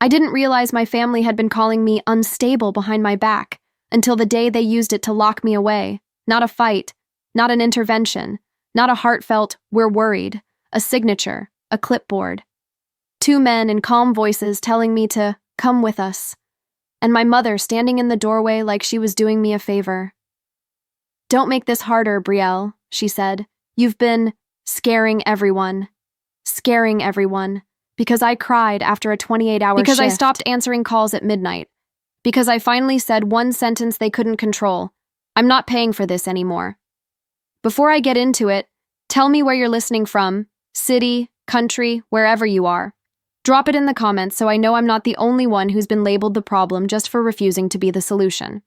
I didn't realize my family had been calling me unstable behind my back until the day they used it to lock me away. Not a fight, not an intervention, not a heartfelt, "we're worried," a signature, a clipboard. Two men in calm voices telling me to come with us, and my mother standing in the doorway like she was doing me a favor. "Don't make this harder, Brielle," she said. "You've been scaring everyone, because I cried after a 28-hour shift. Because I stopped answering calls at midnight. Because I finally said one sentence they couldn't control. I'm not paying for this anymore. Before I get into it, tell me where you're listening from, city, country, wherever you are. Drop it in the comments so I know I'm not the only one who's been labeled the problem just for refusing to be the solution.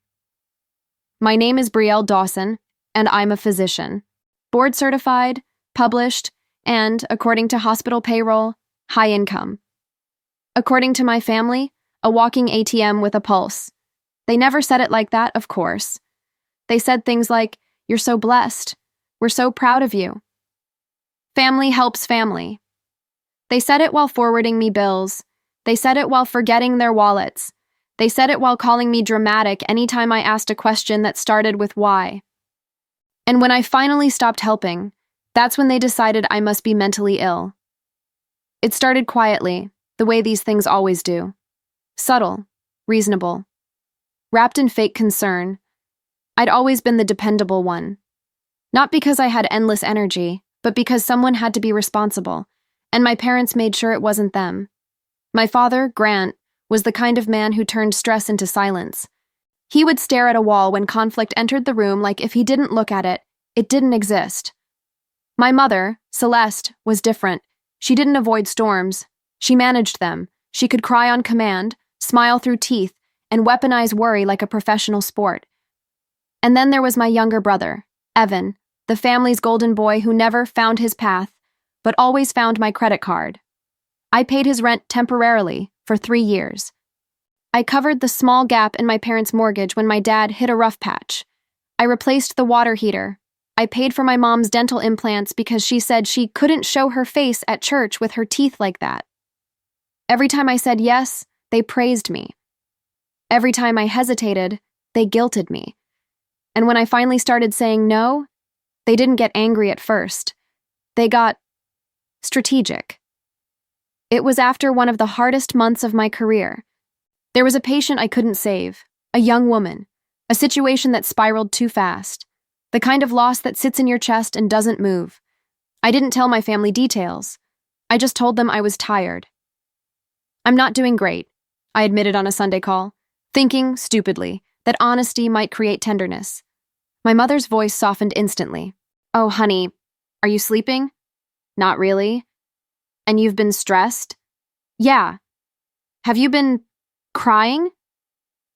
My name is Brielle Dawson, and I'm a physician. Board certified, published, and, according to hospital payroll, high income. According to my family, a walking ATM with a pulse. They never said it like that, of course. They said things like, "You're so blessed. We're so proud of you." Family helps family. They said it while forwarding me bills. They said it while forgetting their wallets. They said it while calling me dramatic anytime I asked a question that started with why. And when I finally stopped helping, that's when they decided I must be mentally ill. It started quietly, the way these things always do. Subtle, reasonable. Wrapped in fake concern. I'd always been the dependable one. Not because I had endless energy, but because someone had to be responsible, and my parents made sure it wasn't them. My father, Grant, was the kind of man who turned stress into silence. He would stare at a wall when conflict entered the room like if he didn't look at it, it didn't exist. My mother, Celeste, was different. She didn't avoid storms. She managed them. She could cry on command, smile through teeth, and weaponize worry like a professional sport. And then there was my younger brother, Evan, the family's golden boy who never found his path, but always found my credit card. I paid his rent temporarily for 3 years. I covered the small gap in my parents' mortgage when my dad hit a rough patch. I replaced the water heater. I paid for my mom's dental implants because she said she couldn't show her face at church with her teeth like that. Every time I said yes, they praised me. Every time I hesitated, they guilted me. And when I finally started saying no, they didn't get angry at first. They got strategic. It was after one of the hardest months of my career. There was a patient I couldn't save, a young woman, a situation that spiraled too fast, the kind of loss that sits in your chest and doesn't move. I didn't tell my family details. I just told them I was tired. "I'm not doing great," I admitted on a Sunday call, thinking, stupidly, that honesty might create tenderness. My mother's voice softened instantly. "Oh, honey, are you sleeping?" "Not really." "And you've been stressed?" "Yeah." "Have you been crying?"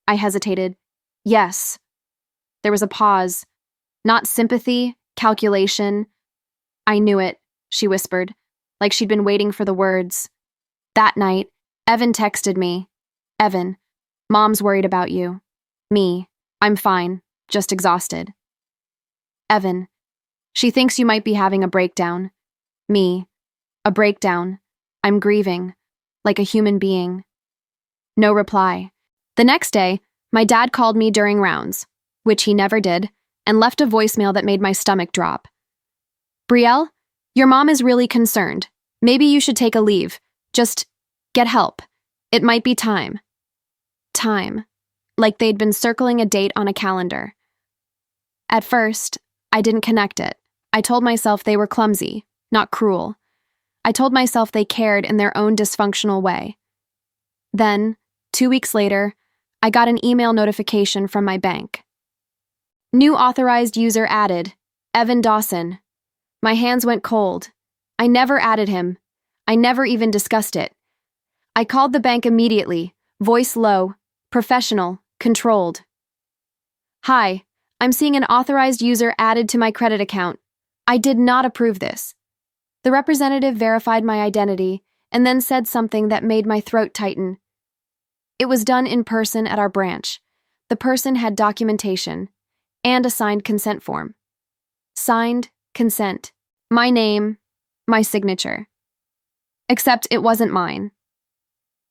I hesitated. "Yes." There was a pause. Not sympathy, calculation. "I knew it," she whispered, like she'd been waiting for the words. That night, Evan texted me. "Evan, Mom's worried about you." Me, "I'm fine, just exhausted." Evan, "She thinks you might be having a breakdown." Me, "A breakdown. I'm grieving, like a human being." No reply. The next day, my dad called me during rounds, which he never did, and left a voicemail that made my stomach drop. "Brielle, your mom is really concerned. Maybe you should take a leave. Just get help. It might be time." Time. Like they'd been circling a date on a calendar. At first, I didn't connect it. I told myself they were clumsy, not cruel. I told myself they cared in their own dysfunctional way. Then, 2 weeks later, I got an email notification from my bank. "New authorized user added, Evan Dawson." My hands went cold. I never added him. I never even discussed it. I called the bank immediately, voice low, professional, controlled. "Hi, I'm seeing an authorized user added to my credit account. I did not approve this." The representative verified my identity and then said something that made my throat tighten. It was done in person at our branch. The person had documentation and a signed consent form. Signed, consent, my name, my signature. Except it wasn't mine.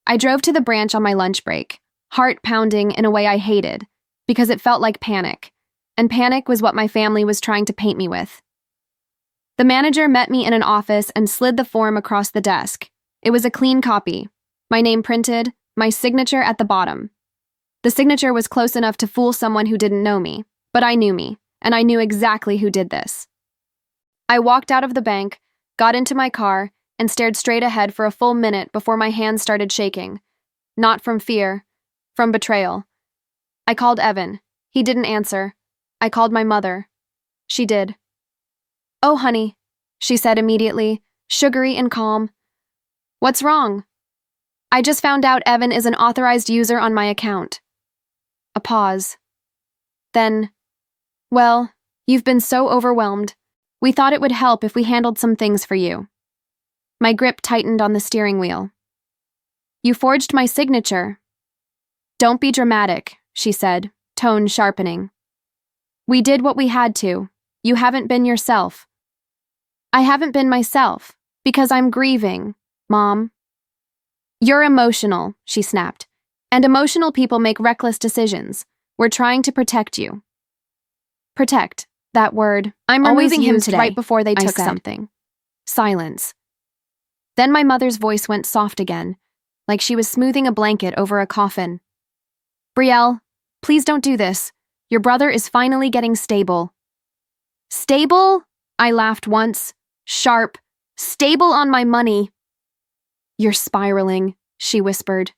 I drove to the branch on my lunch break, heart pounding in a way I hated, because it felt like panic, and panic was what my family was trying to paint me with. The manager met me in an office and slid the form across the desk. It was a clean copy, my name printed, my signature at the bottom. The signature was close enough to fool someone who didn't know me, but I knew me, and I knew exactly who did this. I walked out of the bank, got into my car, and stared straight ahead for a full minute before my hands started shaking. Not from fear, from betrayal. I called Evan. He didn't answer. I called my mother. She did. "Oh, honey," she said immediately, sugary and calm. "What's wrong?" "I just found out Evan is an authorized user on my account." A pause. Then, "Well, you've been so overwhelmed. We thought it would help if we handled some things for you." My grip tightened on the steering wheel. "You forged my signature." "Don't be dramatic," she said, tone sharpening. "We did what we had to. You haven't been yourself." "I haven't been myself, because I'm grieving, Mom." "You're emotional," she snapped. "And emotional people make reckless decisions. We're trying to protect you." Protect, that word. I'm removing him today, right before they took something. Silence. Then my mother's voice went soft again, like she was smoothing a blanket over a coffin. "Brielle, please don't do this. Your brother is finally getting stable." "Stable?" I laughed once. Sharp. "Stable on my money." "You're spiraling," she whispered.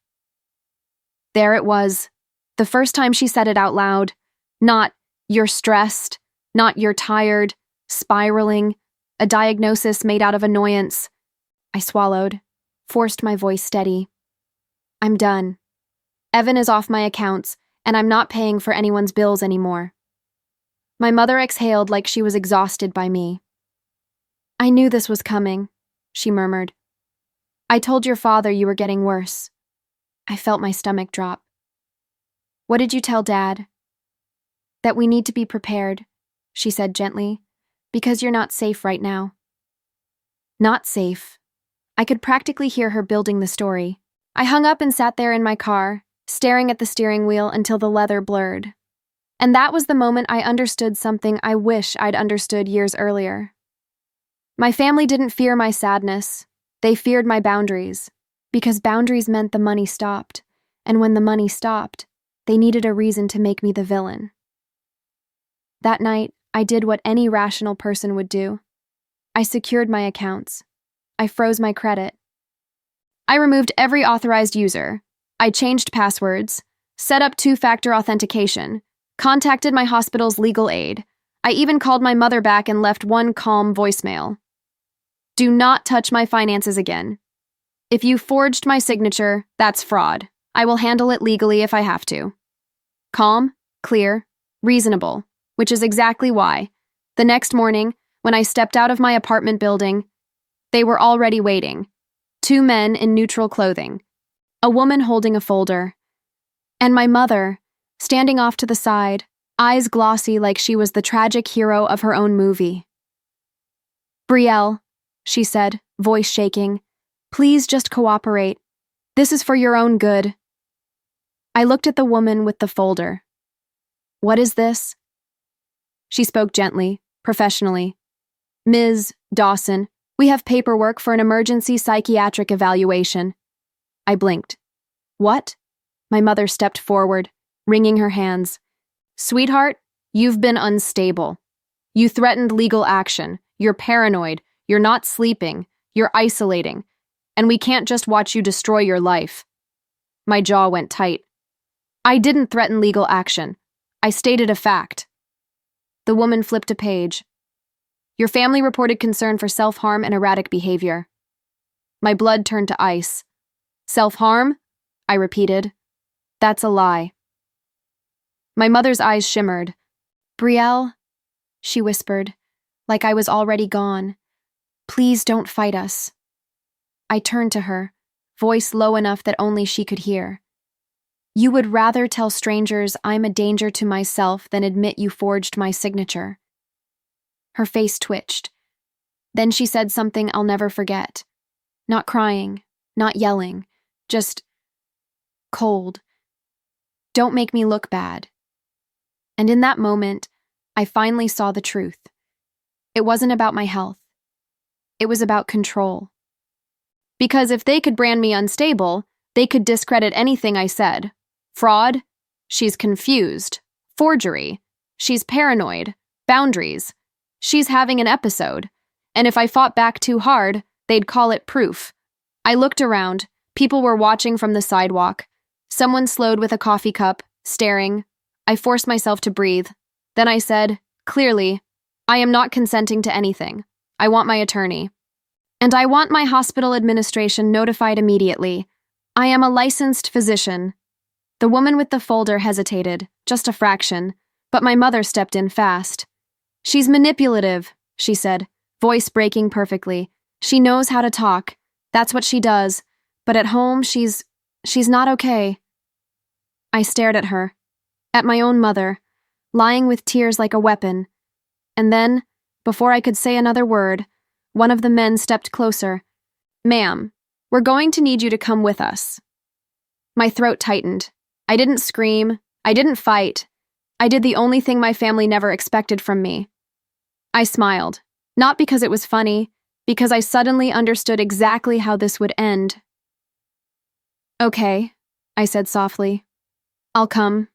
There it was. The first time she said it out loud. Not, "You're stressed," not, "You're tired," spiraling, a diagnosis made out of annoyance. I swallowed, forced my voice steady. "I'm done. Evan is off my accounts, and I'm not paying for anyone's bills anymore." My mother exhaled like she was exhausted by me. "I knew this was coming," she murmured. "I told your father you were getting worse." I felt my stomach drop. "What did you tell Dad?" "That we need to be prepared," she said gently, "because you're not safe right now." Not safe. I could practically hear her building the story. I hung up and sat there in my car, staring at the steering wheel until the leather blurred. And that was the moment I understood something I wish I'd understood years earlier. My family didn't fear my sadness. They feared my boundaries, because boundaries meant the money stopped, and when the money stopped, they needed a reason to make me the villain. That night, I did what any rational person would do. I secured my accounts. I froze my credit. I removed every authorized user. I changed passwords, set up two-factor authentication, contacted my hospital's legal aid. I even called my mother back and left one calm voicemail. "Do not touch my finances again. If you forged my signature, that's fraud. I will handle it legally if I have to." Calm, clear, reasonable, which is exactly why, the next morning, when I stepped out of my apartment building, they were already waiting. 2 men in neutral clothing, a woman holding a folder, and my mother, standing off to the side, eyes glossy like she was the tragic hero of her own movie. "Brielle," she said, voice shaking, "please just cooperate. This is for your own good." I looked at the woman with the folder. "What is this?" She spoke gently, professionally. "Ms. Dawson, we have paperwork for an emergency psychiatric evaluation." I blinked. "What?" My mother stepped forward, wringing her hands. "Sweetheart, you've been unstable. You threatened legal action. You're paranoid. You're not sleeping. You're isolating. And we can't just watch you destroy your life." My jaw went tight. "I didn't threaten legal action. I stated a fact." The woman flipped a page. "Your family reported concern for self-harm and erratic behavior." My blood turned to ice. "Self-harm?" I repeated. "That's a lie." My mother's eyes shimmered. "Brielle," she whispered, like I was already gone. "Please don't fight us." I turned to her, voice low enough that only she could hear. "You would rather tell strangers I'm a danger to myself than admit you forged my signature." Her face twitched. Then she said something I'll never forget. Not crying, not yelling, just cold. Don't make me look bad. And in that moment, I finally saw the truth. It wasn't about my health. It was about control. Because if they could brand me unstable, they could discredit anything I said. Fraud? She's confused. Forgery? She's paranoid. Boundaries? She's having an episode. And if I fought back too hard, they'd call it proof. I looked around. People were watching from the sidewalk. Someone slowed with a coffee cup, staring. I forced myself to breathe. Then I said, clearly, I am not consenting to anything. I want my attorney. And I want my hospital administration notified immediately. I am a licensed physician. The woman with the folder hesitated, just a fraction, but my mother stepped in fast. She's manipulative, she said, voice breaking perfectly. She knows how to talk. That's what she does. But at home, she's not okay. I stared at her, at my own mother, lying with tears like a weapon. And then, before I could say another word, one of the men stepped closer. Ma'am, we're going to need you to come with us. My throat tightened. I didn't scream. I didn't fight. I did the only thing my family never expected from me. I smiled, not because it was funny, because I suddenly understood exactly how this would end. Okay, I said softly. I'll come.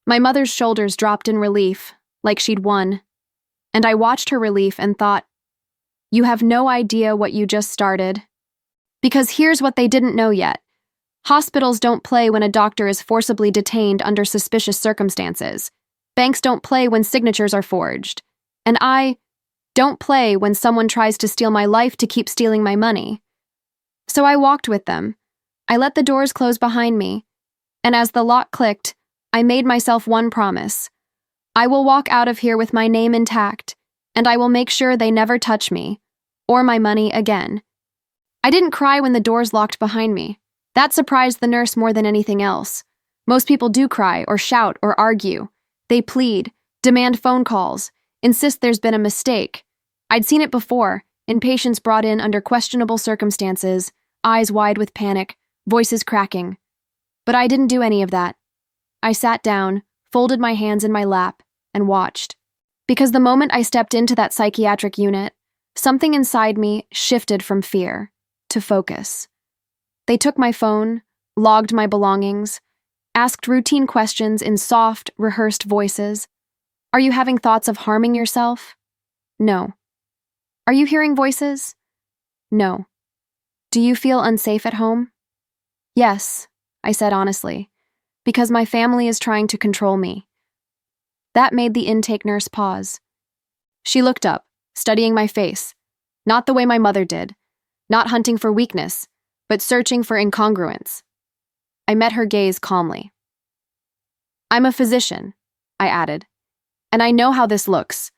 My mother's shoulders dropped in relief, like she'd won. And I watched her relief and thought, you have no idea what you just started. Because here's what they didn't know yet. Hospitals don't play when a doctor is forcibly detained under suspicious circumstances. Banks don't play when signatures are forged. And I don't play when someone tries to steal my life to keep stealing my money. So I walked with them. I let the doors close behind me. And as the lock clicked, I made myself one promise. I will walk out of here with my name intact, and I will make sure they never touch me, or my money again. I didn't cry when the doors locked behind me. That surprised the nurse more than anything else. Most people do cry or shout or argue. They plead, demand phone calls, insist there's been a mistake. I'd seen it before, in patients brought in under questionable circumstances, eyes wide with panic, voices cracking. But I didn't do any of that. I sat down, folded my hands in my lap, and watched. Because the moment I stepped into that psychiatric unit, something inside me shifted from fear to focus. They took my phone, logged my belongings, asked routine questions in soft, rehearsed voices. Are you having thoughts of harming yourself? No. Are you hearing voices? No. Do you feel unsafe at home? Yes, I said honestly, because my family is trying to control me. That made the intake nurse pause. She looked up, studying my face, not the way my mother did, not hunting for weakness, but searching for incongruence. I met her gaze calmly. I'm a physician, I added, and I know how this looks,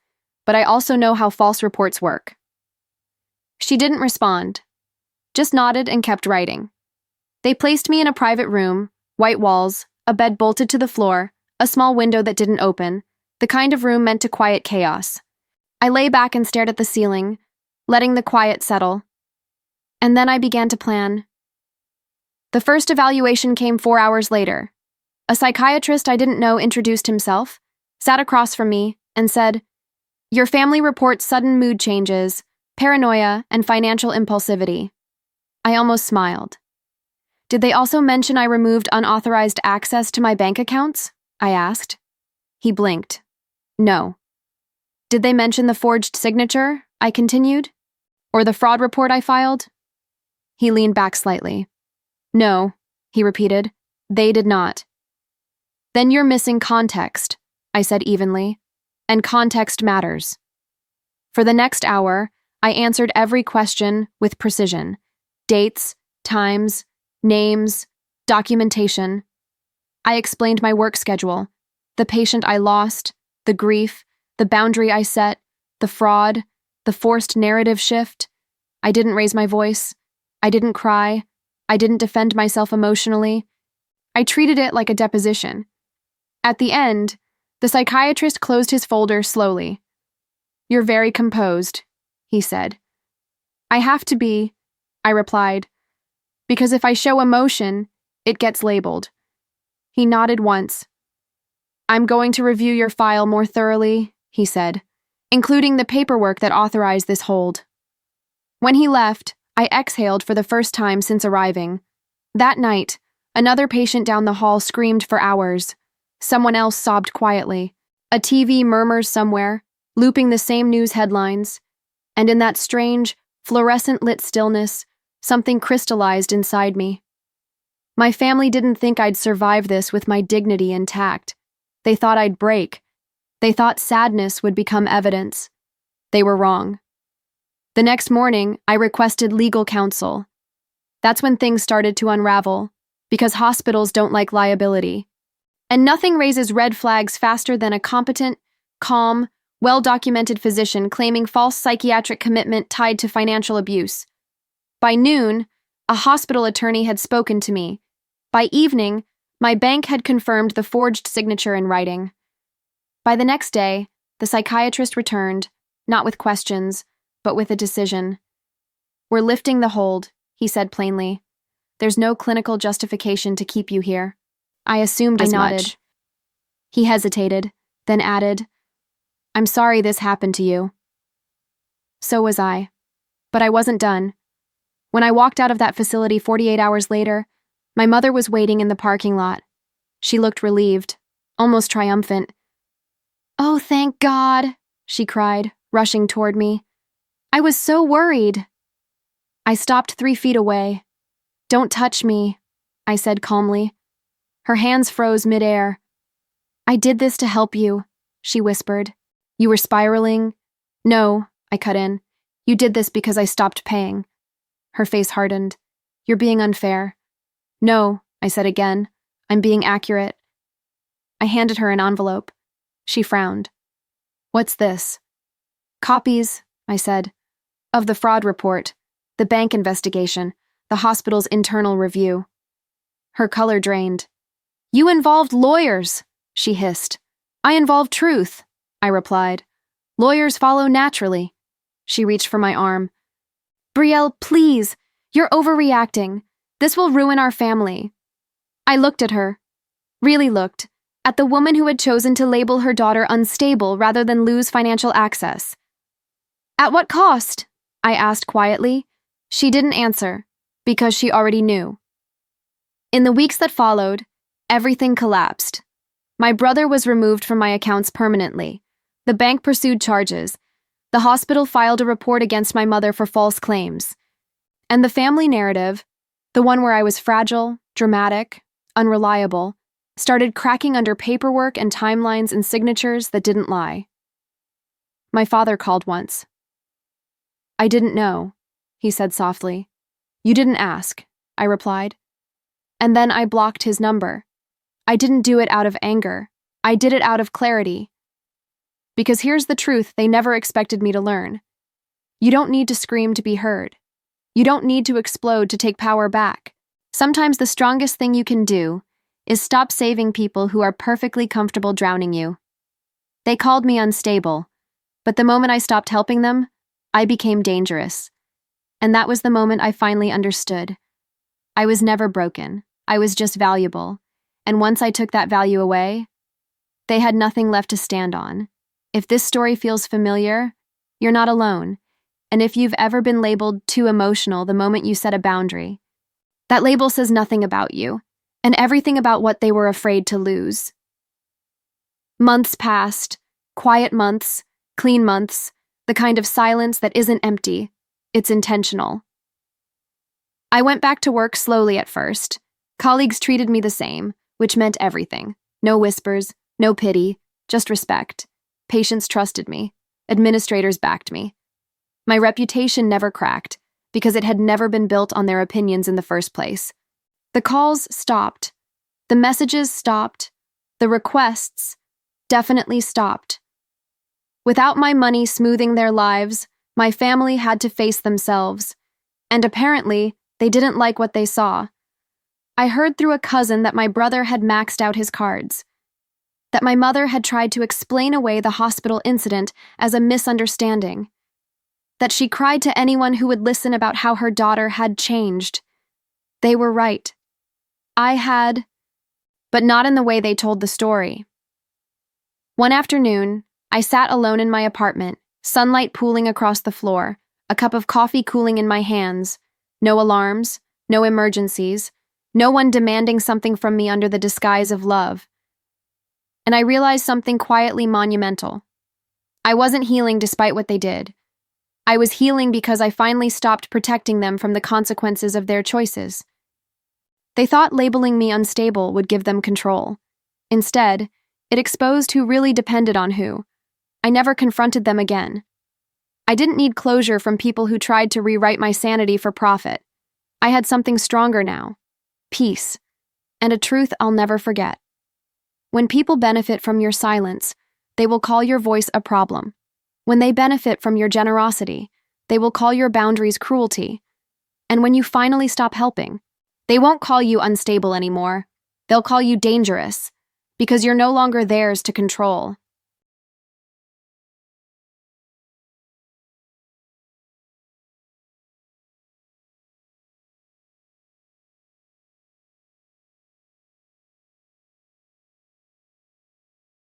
but I also know how false reports work. She didn't respond, just nodded and kept writing. They placed me in a private room, white walls, a bed bolted to the floor, a small window that didn't open, the kind of room meant to quiet chaos. I lay back and stared at the ceiling, letting the quiet settle. And then I began to plan. The first evaluation came 4 hours later. A psychiatrist I didn't know introduced himself, sat across from me, and said, "Your family reports sudden mood changes, paranoia, and financial impulsivity." I almost smiled. Did they also mention I removed unauthorized access to my bank accounts? I asked. He blinked. No. Did they mention the forged signature? I continued. Or the fraud report I filed? He leaned back slightly. No, he repeated. They did not. Then you're missing context, I said evenly. And context matters. For the next hour, I answered every question with precision. Dates, times, names, documentation. I explained my work schedule, the patient I lost, the grief, the boundary I set, the fraud, the forced narrative shift. I didn't raise my voice. I didn't cry. I didn't defend myself emotionally. I treated it like a deposition. At the end, the psychiatrist closed his folder slowly. "You're very composed," he said. "I have to be," I replied, "because if I show emotion, It gets labeled. He nodded once. I'm going to review your file more thoroughly, he said, including the paperwork that authorized this hold. When he left, I exhaled for the first time since arriving. That night, another patient down the hall screamed for hours. Someone else sobbed quietly. A TV murmurs somewhere, looping the same news headlines. And in that strange, fluorescent-lit stillness, something crystallized inside me. My family didn't think I'd survive this with my dignity intact. They thought I'd break. They thought sadness would become evidence. They were wrong. The next morning, I requested legal counsel. That's when things started to unravel, because hospitals don't like liability. And nothing raises red flags faster than a competent, calm, well-documented physician claiming false psychiatric commitment tied to financial abuse. By noon, a hospital attorney had spoken to me. By evening, my bank had confirmed the forged signature in writing. By the next day, the psychiatrist returned, not with questions, but with a decision. We're lifting the hold, he said plainly. There's no clinical justification to keep you here. I assumed as much. I nodded. He hesitated, then added, I'm sorry this happened to you. So was I. But I wasn't done. When I walked out of that facility 48 hours later, my mother was waiting in the parking lot. She looked relieved, almost triumphant. Oh, thank God, she cried, rushing toward me. I was so worried. I stopped 3 feet away. Don't touch me, I said calmly. Her hands froze midair. I did this to help you, she whispered. You were spiraling? No, I cut in. You did this because I stopped paying. Her face hardened. You're being unfair. No, I said again. I'm being accurate. I handed her an envelope. She frowned. What's this? Copies, I said, of the fraud report, the bank investigation, the hospital's internal review. Her color drained. You involved lawyers, she hissed. I involved truth, I replied. Lawyers follow naturally. She reached for my arm. Brielle, please, you're overreacting. This will ruin our family. I looked at her, really looked, at the woman who had chosen to label her daughter unstable rather than lose financial access. At what cost? I asked quietly. She didn't answer, because she already knew. In the weeks that followed, everything collapsed. My brother was removed from my accounts permanently. The bank pursued charges. The hospital filed a report against my mother for false claims. And the family narrative, the one where I was fragile, dramatic, unreliable, started cracking under paperwork and timelines and signatures that didn't lie. My father called once. I didn't know, he said softly. You didn't ask, I replied. And then I blocked his number. I didn't do it out of anger. I did it out of clarity. Because here's the truth they never expected me to learn. You don't need to scream to be heard. You don't need to explode to take power back. Sometimes the strongest thing you can do is stop saving people who are perfectly comfortable drowning you. They called me unstable, but the moment I stopped helping them, I became dangerous. And that was the moment I finally understood. I was never broken. I was just valuable. And once I took that value away, they had nothing left to stand on. If this story feels familiar, you're not alone. And if you've ever been labeled too emotional the moment you set a boundary, that label says nothing about you, and everything about what they were afraid to lose. Months passed, quiet months, clean months, the kind of silence that isn't empty, it's intentional. I went back to work slowly at first. Colleagues treated me the same, which meant everything. No whispers, no pity, just respect. Patients trusted me. Administrators backed me. My reputation never cracked, because it had never been built on their opinions in the first place. The calls stopped. The messages stopped. The requests definitely stopped. Without my money smoothing their lives, my family had to face themselves. And apparently, they didn't like what they saw. I heard through a cousin that my brother had maxed out his cards. That my mother had tried to explain away the hospital incident as a misunderstanding. That she cried to anyone who would listen about how her daughter had changed. They were right. I had, but not in the way they told the story. One afternoon, I sat alone in my apartment, sunlight pooling across the floor, a cup of coffee cooling in my hands, no alarms, no emergencies, no one demanding something from me under the disguise of love. And I realized something quietly monumental. I wasn't healing despite what they did. I was healing because I finally stopped protecting them from the consequences of their choices. They thought labeling me unstable would give them control. Instead, it exposed who really depended on who. I never confronted them again. I didn't need closure from people who tried to rewrite my sanity for profit. I had something stronger now. Peace. And a truth I'll never forget. When people benefit from your silence, they will call your voice a problem. When they benefit from your generosity, they will call your boundaries cruelty. And when you finally stop helping, they won't call you unstable anymore. They'll call you dangerous, because you're no longer theirs to control.